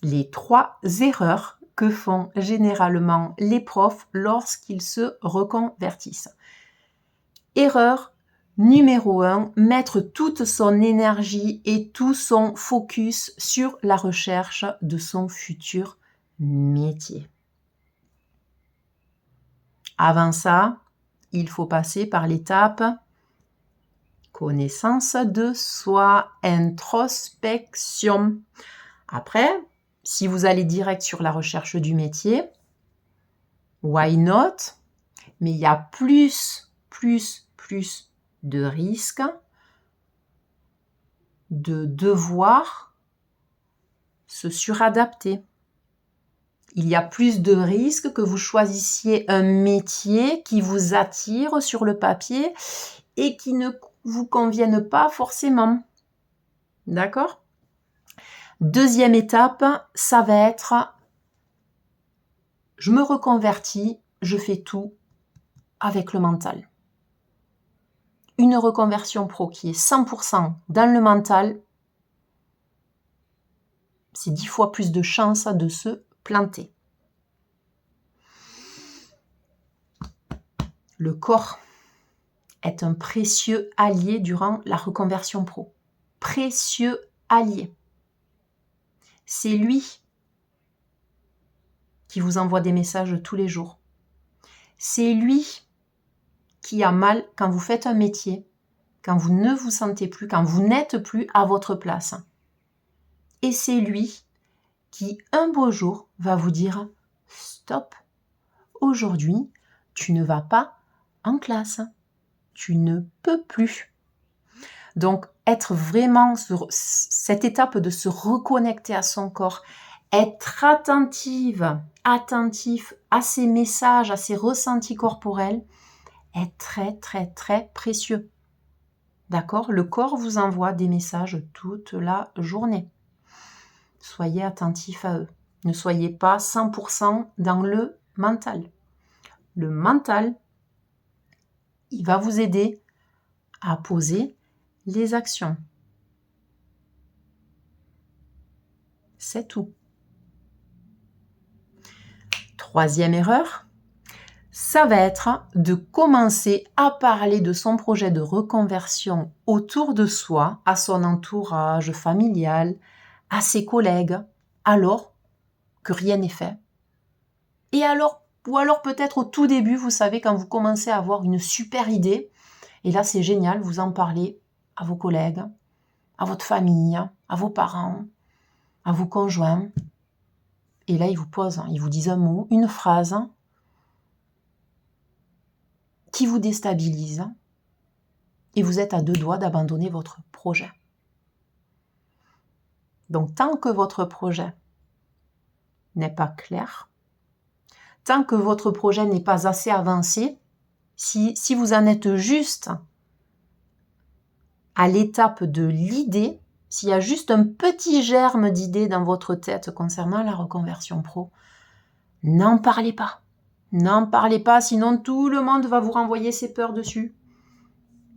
les 3 erreurs que font généralement les profs lorsqu'ils se reconvertissent. Erreur numéro 1, mettre toute son énergie et tout son focus sur la recherche de son futur métier. Avant ça, il faut passer par l'étape connaissance de soi, introspection. Après, si vous allez direct sur la recherche du métier, why not? Mais il y a plus de risques de devoir se suradapter. Il y a plus de risques que vous choisissiez un métier qui vous attire sur le papier et qui ne vous convienne pas forcément. D'accord ? Deuxième étape, ça va être je me reconvertis, je fais tout avec le mental. Une reconversion pro qui est 100% dans le mental, c'est 10 fois plus de chances de se planter. Le corps est un précieux allié durant la reconversion pro. Précieux allié. C'est lui qui vous envoie des messages tous les jours. C'est lui qui a mal quand vous faites un métier, quand vous ne vous sentez plus, quand vous n'êtes plus à votre place. Et c'est lui qui, un beau jour, va vous dire « Stop, aujourd'hui, tu ne vas pas en classe. Tu ne peux plus. » Donc, être vraiment sur cette étape de se reconnecter à son corps, être attentif à ses messages, à ses ressentis corporels, est très précieux. D'accord ? Le corps vous envoie des messages toute la journée. Soyez attentifs à eux. Ne soyez pas 100% dans le mental. Le mental, il va vous aider à poser les actions. C'est tout. Troisième erreur, ça va être de commencer à parler de son projet de reconversion autour de soi, à son entourage familial, à ses collègues, alors que rien n'est fait. Ou alors peut-être au tout début, vous savez, quand vous commencez à avoir une super idée, et là c'est génial, vous en parlez à vos collègues, à votre famille, à vos parents, à vos conjoints. Et là, ils vous posent, ils vous disent un mot, une phrase qui vous déstabilise et vous êtes à 2 doigts d'abandonner votre projet. Donc, tant que votre projet n'est pas clair, tant que votre projet n'est pas assez avancé, si vous en êtes juste à l'étape de l'idée, s'il y a juste un petit germe d'idée dans votre tête concernant la reconversion pro, n'en parlez pas. N'en parlez pas, sinon tout le monde va vous renvoyer ses peurs dessus.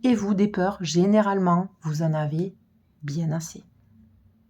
Et vous, des peurs, généralement, vous en avez bien assez.